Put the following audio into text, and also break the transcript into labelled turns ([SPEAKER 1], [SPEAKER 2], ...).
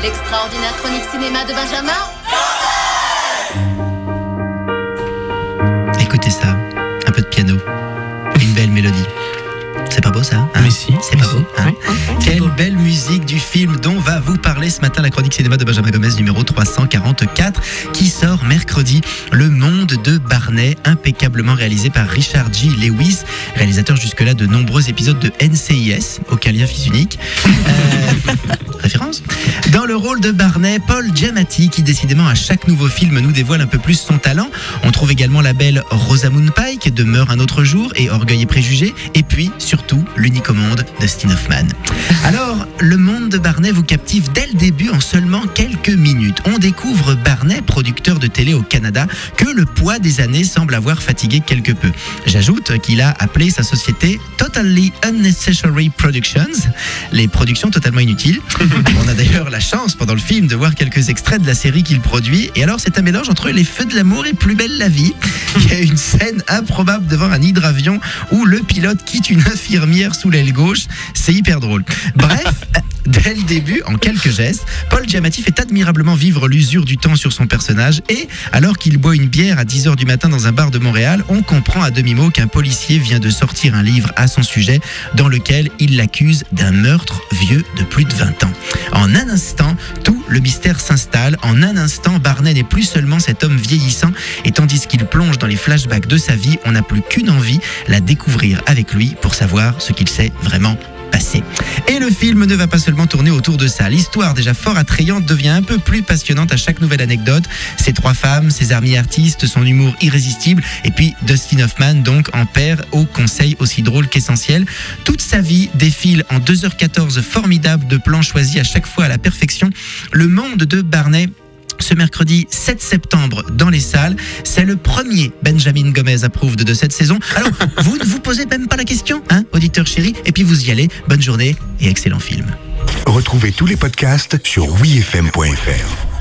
[SPEAKER 1] L'extraordinaire chronique cinéma de Benjamin.
[SPEAKER 2] Écoutez ça, un peu de piano, une belle mélodie. C'est pas beau ça, hein?
[SPEAKER 3] Mais si,
[SPEAKER 2] c'est pas beau, hein?
[SPEAKER 3] Oui.
[SPEAKER 2] Quelle belle musique du film dont va vous parler ce matin la chronique cinéma de Benjamin Gomez numéro 344 qui sort mercredi. Le monde de Barney, impeccablement réalisé par Richard G. Lewis, réalisateur jusque-là de nombreux épisodes de NCIS, aucun lien fils unique. Référence. Dans le rôle de Barney, Paul Giamatti qui décidément à chaque nouveau film nous dévoile un peu plus son talent. On trouve également la belle Rosamund Pike de Meurt un autre jour et Orgueil et préjugés, et puis surtout l'unique au monde Dustin Hoffman. Alors, le monde de Barney vous captive dès le début en seulement quelques minutes. On découvre Barney, producteur de télé au Canada, que le poids des années semble avoir fatigué quelque peu. J'ajoute qu'il a appelé sa société Totally Unnecessary Productions, les productions totalement inutiles. On a d'ailleurs la chance pendant le film de voir quelques extraits de la série qu'il produit, et alors c'est un mélange entre Les Feux de l'amour et Plus belle la vie. Il y a une scène improbable devant un hydravion où le pilote quitte une infirmière sous l'aile gauche, c'est hyper drôle. Bref, dès le début, en quelques gestes, Paul Giamatti fait admirablement vivre l'usure du temps sur son personnage, et alors qu'il boit une bière à 10h du matin dans un bar de Montréal, on comprend à demi-mot qu'un policier vient de sortir un livre à son sujet dans lequel il l'accuse d'un meurtre vieux de plus de 20 ans. En un instant, tout le mystère s'installe. En un instant, Barney n'est plus seulement cet homme vieillissant, et tandis qu'il plonge dans les flashbacks de sa vie, on n'a plus qu'une envie, la découvrir avec lui pour savoir ce qu'il s'est vraiment passé. Et le film ne va pas seulement tourner autour de ça. L'histoire, déjà fort attrayante, devient un peu plus passionnante à chaque nouvelle anecdote. Ces trois femmes, ses amis artistes, son humour irrésistible, et puis Dustin Hoffman, donc en père, au conseil aussi drôle qu'essentiel. Toute sa vie défile en 2h14 formidable de plans choisis à chaque fois à la perfection. Le monde de Barney, ce mercredi 7 septembre dans les salles. C'est le premier Benjamin Gomez approved de cette saison. Alors, vous ne vous posez même pas la question, hein, auditeur chéri, et puis vous y allez. Bonne journée et excellent film.
[SPEAKER 4] Retrouvez tous les podcasts sur wifm.fr.